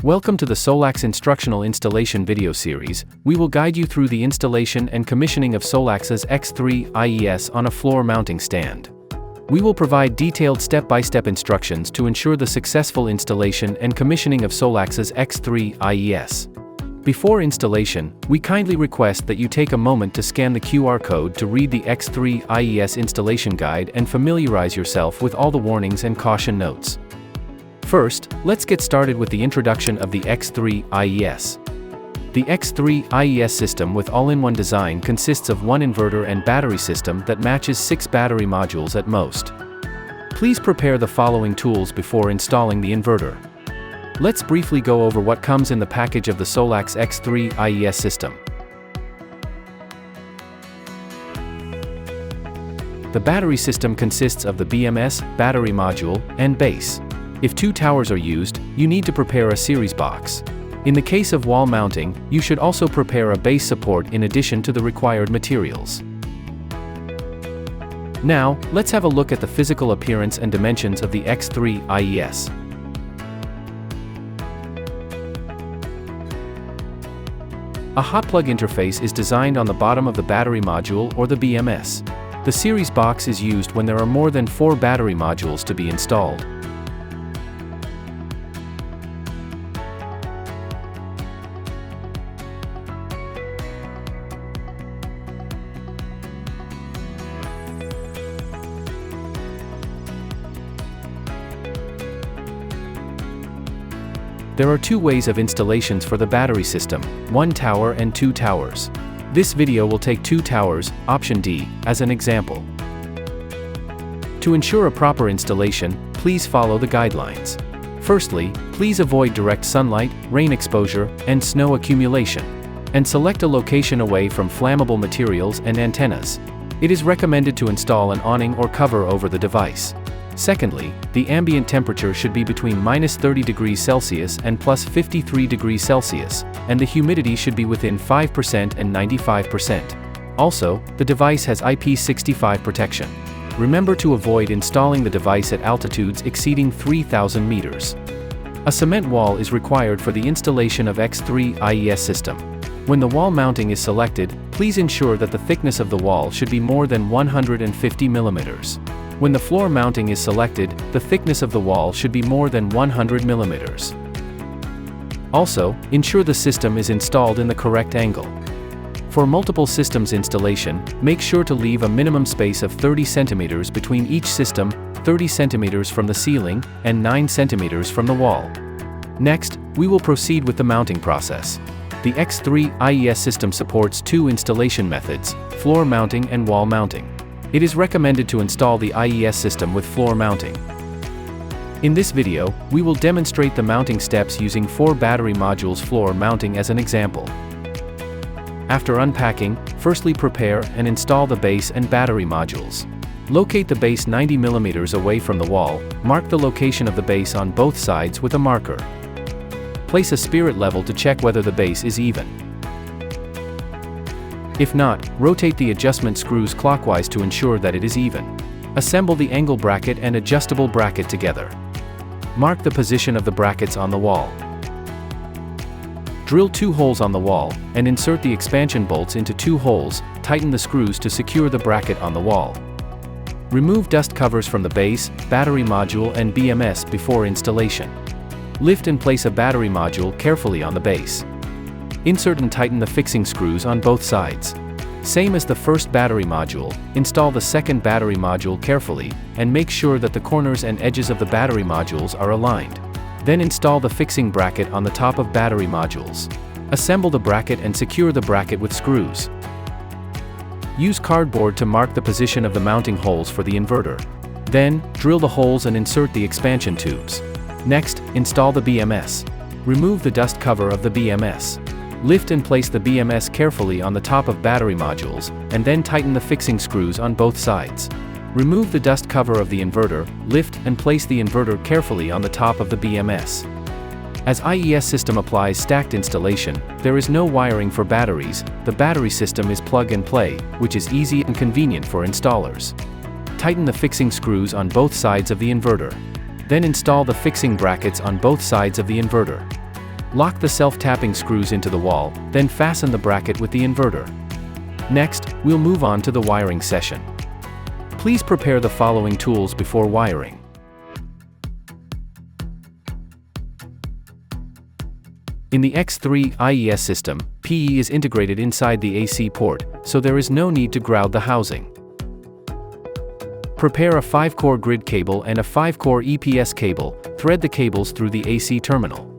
Welcome to the Solax Instructional Installation video series. We will guide you through the installation and commissioning of Solax's X3-lES on a floor mounting stand. We will provide detailed step-by-step instructions to ensure the successful installation and commissioning of Solax's X3-lES. Before installation, we kindly request that you take a moment to scan the QR code to read the X3-lES installation guide and familiarize yourself with all the warnings and caution notes. First, let's get started with the introduction of the X3-lES. The X3-lES system with all-in-one design consists of one inverter and battery system that matches 6 battery modules at most. Please prepare the following tools before installing the inverter. Let's briefly go over what comes in the package of the Solax X3-lES system. The battery system consists of the BMS, battery module, and base. If 2 towers are used, you need to prepare a series box. In the case of wall mounting, you should also prepare a base support in addition to the required materials. Now, let's have a look at the physical appearance and dimensions of the X3-lES. A hot plug interface is designed on the bottom of the battery module or the BMS. The series box is used when there are more than 4 battery modules to be installed. There are 2 ways of installations for the battery system, 1 tower and 2 towers. This video will take 2 towers, option D, as an example. To ensure a proper installation, please follow the guidelines. Firstly, please avoid direct sunlight, rain exposure, and snow accumulation. And select a location away from flammable materials and antennas. It is recommended to install an awning or cover over the device. Secondly, the ambient temperature should be between -30 degrees Celsius and +53 degrees Celsius, and the humidity should be within 5% and 95%. Also, the device has IP65 protection. Remember to avoid installing the device at altitudes exceeding 3,000 meters. A cement wall is required for the installation of X3-lES system. When the wall mounting is selected, please ensure that the thickness of the wall should be more than 150 millimeters. When the floor mounting is selected, the thickness of the wall should be more than 100 millimeters. Also, ensure the system is installed in the correct angle. For multiple systems installation, make sure to leave a minimum space of 30 centimeters between each system, 30 centimeters from the ceiling, and 9 centimeters from the wall. Next, we will proceed with the mounting process. The X3-lES system supports 2 installation methods, floor mounting and wall mounting. It is recommended to install the IES system with floor mounting. In this video, we will demonstrate the mounting steps using 4 battery modules floor mounting as an example. After unpacking, firstly prepare and install the base and battery modules. Locate the base 90 mm away from the wall, mark the location of the base on both sides with a marker. Place a spirit level to check whether the base is even. If not, rotate the adjustment screws clockwise to ensure that it is even. Assemble the angle bracket and adjustable bracket together. Mark the position of the brackets on the wall. Drill 2 holes on the wall, and insert the expansion bolts into 2 holes, tighten the screws to secure the bracket on the wall. Remove dust covers from the base, battery module and BMS before installation. Lift and place a battery module carefully on the base. Insert and tighten the fixing screws on both sides. Same as the first battery module, install the second battery module carefully, and make sure that the corners and edges of the battery modules are aligned. Then install the fixing bracket on the top of battery modules. Assemble the bracket and secure the bracket with screws. Use cardboard to mark the position of the mounting holes for the inverter. Then, drill the holes and insert the expansion tubes. Next, install the BMS. Remove the dust cover of the BMS. Lift and place the BMS carefully on the top of battery modules, and then tighten the fixing screws on both sides. Remove the dust cover of the inverter, lift and place the inverter carefully on the top of the BMS. As IES system applies stacked installation, there is no wiring for batteries. The battery system is plug and play, which is easy and convenient for installers. Tighten the fixing screws on both sides of the inverter. Then install the fixing brackets on both sides of the inverter. Lock the self-tapping screws into the wall, then fasten the bracket with the inverter. Next, we'll move on to the wiring session. Please prepare the following tools before wiring. In the X3-lES system, PE is integrated inside the AC port, so there is no need to ground the housing. Prepare a 5-core grid cable and a 5-core EPS cable, thread the cables through the AC terminal.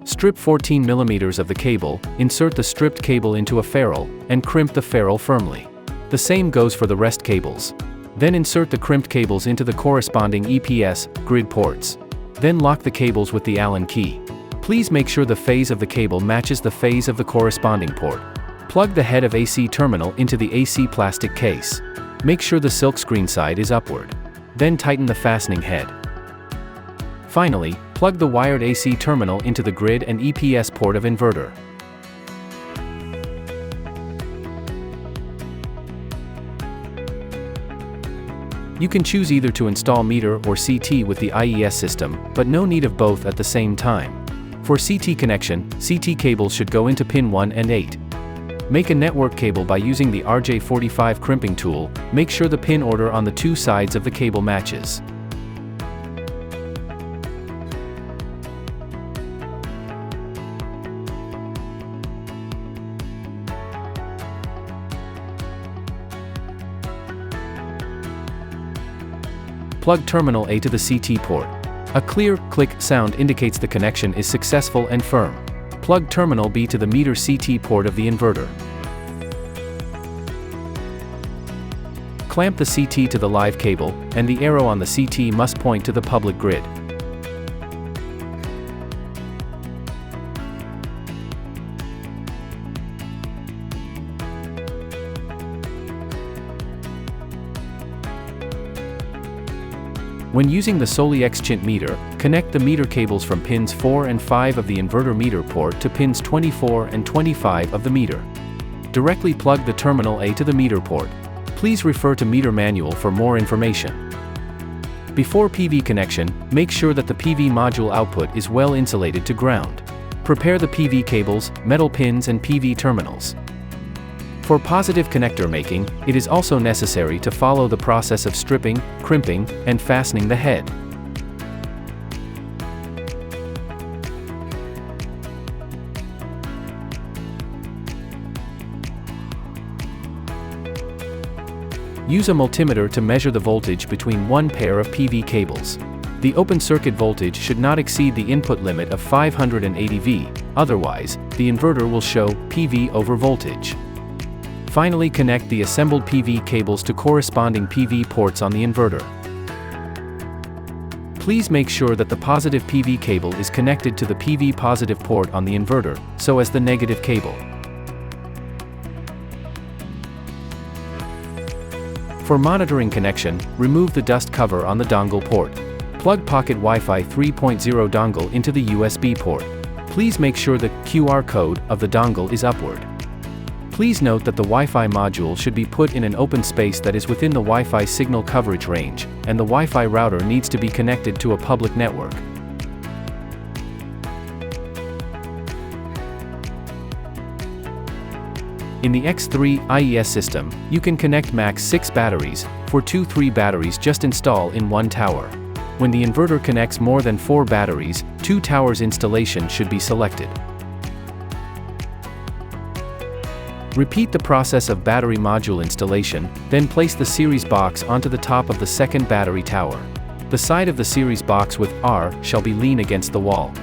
Strip 14 mm of the cable, insert the stripped cable into a ferrule, and crimp the ferrule firmly. The same goes for the rest cables. Then insert the crimped cables into the corresponding EPS, grid ports. Then lock the cables with the Allen key. Please make sure the phase of the cable matches the phase of the corresponding port. Plug the head of AC terminal into the AC plastic case. Make sure the silkscreen side is upward. Then tighten the fastening head. Finally, plug the wired AC terminal into the grid and EPS port of inverter. You can choose either to install meter or CT with the IES system, but no need of both at the same time. For CT connection, CT cables should go into pin 1 and 8. Make a network cable by using the RJ45 crimping tool. Make sure the pin order on the two sides of the cable matches. Plug terminal A to the CT port. A clear, click sound indicates the connection is successful and firm. Plug terminal B to the meter CT port of the inverter. Clamp the CT to the live cable, and the arrow on the CT must point to the public grid. When using the X3-lES meter, connect the meter cables from pins 4 and 5 of the inverter meter port to pins 24 and 25 of the meter. Directly plug the terminal A to the meter port. Please refer to meter manual for more information. Before PV connection, make sure that the PV module output is well insulated to ground. Prepare the PV cables, metal pins and PV terminals. For positive connector making, it is also necessary to follow the process of stripping, crimping, and fastening the head. Use a multimeter to measure the voltage between one pair of PV cables. The open circuit voltage should not exceed the input limit of 580 V, otherwise, the inverter will show PV over voltage. Finally, connect the assembled PV cables to corresponding PV ports on the inverter. Please make sure that the positive PV cable is connected to the PV positive port on the inverter, so as the negative cable. For monitoring connection, remove the dust cover on the dongle port. Plug Pocket Wi-Fi 3.0 dongle into the USB port. Please make sure the QR code of the dongle is upward. Please note that the Wi-Fi module should be put in an open space that is within the Wi-Fi signal coverage range, and the Wi-Fi router needs to be connected to a public network. In the X3-lES system, you can connect max 6 batteries. For 2-3 batteries, just install in one tower. When the inverter connects more than 4 batteries, 2 towers installation should be selected. Repeat the process of battery module installation, then place the series box onto the top of the second battery tower. The side of the series box with R shall be lean against the wall.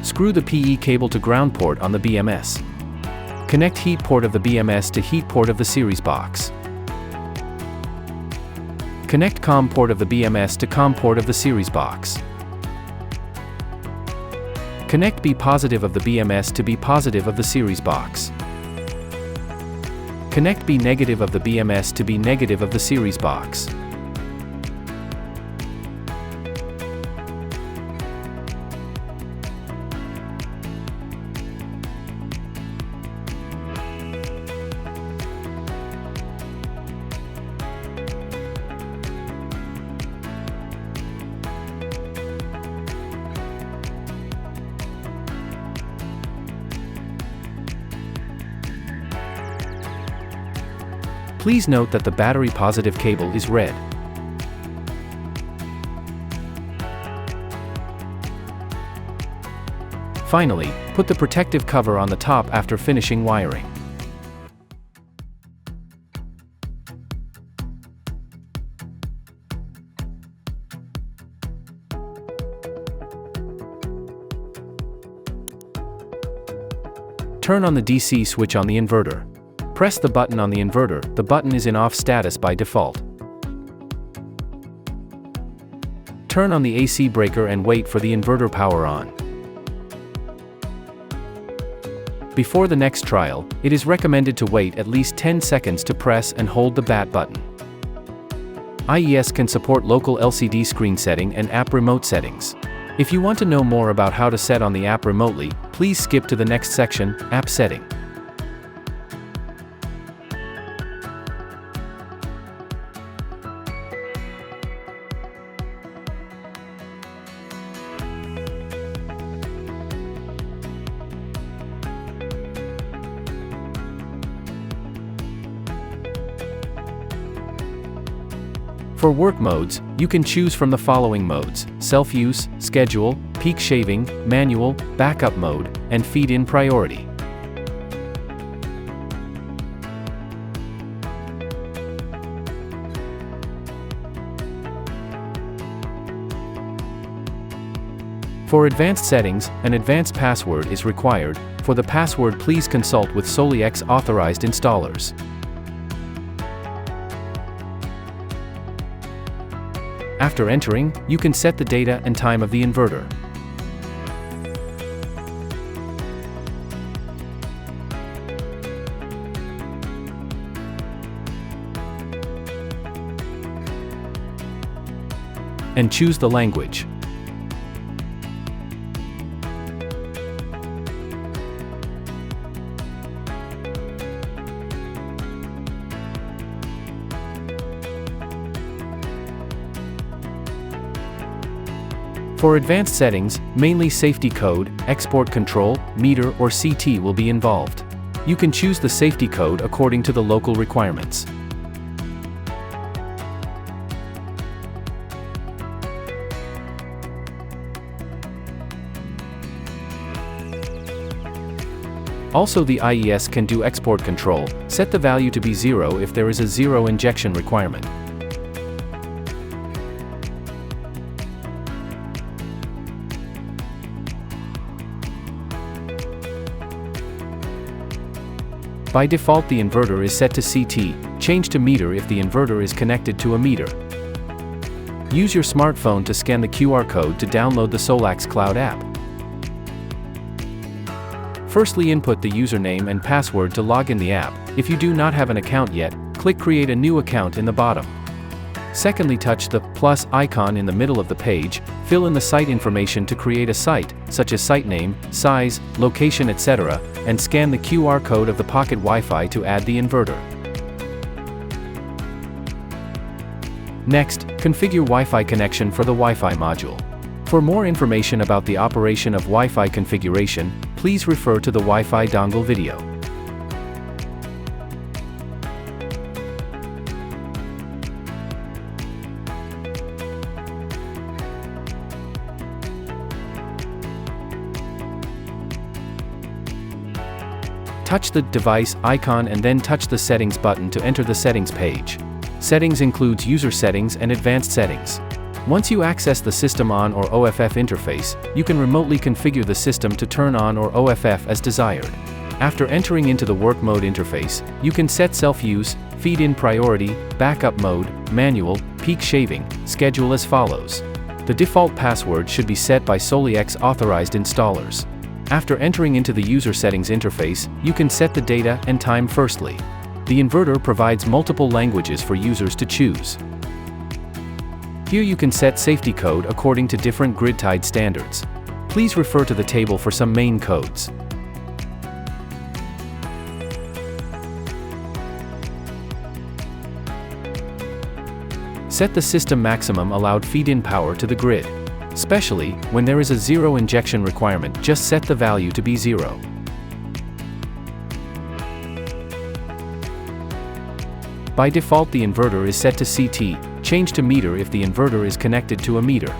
Screw the PE cable to ground port on the BMS. Connect heat port of the BMS to heat port of the series box. Connect COM port of the BMS to COM port of the series box. Connect B positive of the BMS to B positive of the series box. Connect B negative of the BMS to B negative of the series box. Please note that the battery positive cable is red. Finally, put the protective cover on the top after finishing wiring. Turn on the DC switch on the inverter. Press the button on the inverter. The button is in off status by default. Turn on the AC breaker and wait for the inverter power on. Before the next trial, it is recommended to wait at least 10 seconds to press and hold the bat button. IES can support local LCD screen setting and app remote settings. If you want to know more about how to set on the app remotely, please skip to the next section, App Setting. For work modes, you can choose from the following modes: self-use, schedule, peak shaving, manual, backup mode, and feed-in priority. For advanced settings, an advanced password is required. For the password, please consult with X3-lES authorized installers. After entering, you can set the data and time of the inverter. And choose the language. For advanced settings, mainly safety code, export control, meter or CT will be involved. You can choose the safety code according to the local requirements. Also, the IES can do export control. Set the value to be 0 if there is a 0 injection requirement. By default, the inverter is set to CT. Change to meter if the inverter is connected to a meter. Use your smartphone to scan the QR code to download the X3-lES Cloud app. Firstly, input the username and password to log in the app. If you do not have an account yet, click Create a new account in the bottom. Secondly, touch the plus icon in the middle of the page. Fill in the site information to create a site, such as site name, size, location, etc., and scan the QR code of the pocket Wi-Fi to add the inverter. Next, configure Wi-Fi connection for the Wi-Fi module. For more information about the operation of Wi-Fi configuration, please refer to the Wi-Fi dongle video. Touch the device icon and then touch the settings button to enter the settings page. Settings includes user settings and advanced settings. Once you access the system on or OFF interface, you can remotely configure the system to turn on or OFF as desired. After entering into the work mode interface, you can set self-use, feed-in priority, backup mode, manual, peak shaving, schedule as follows. The default password should be set by X3-lES authorized installers. After entering into the user settings interface, you can set the data and time firstly. The inverter provides multiple languages for users to choose. Here you can set safety code according to different grid-tied standards. Please refer to the table for some main codes. Set the system maximum allowed feed-in power to the grid. Especially, when there is a 0 injection requirement, just set the value to be 0. By default the inverter is set to CT, change to meter if the inverter is connected to a meter.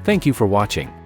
Thank you for watching.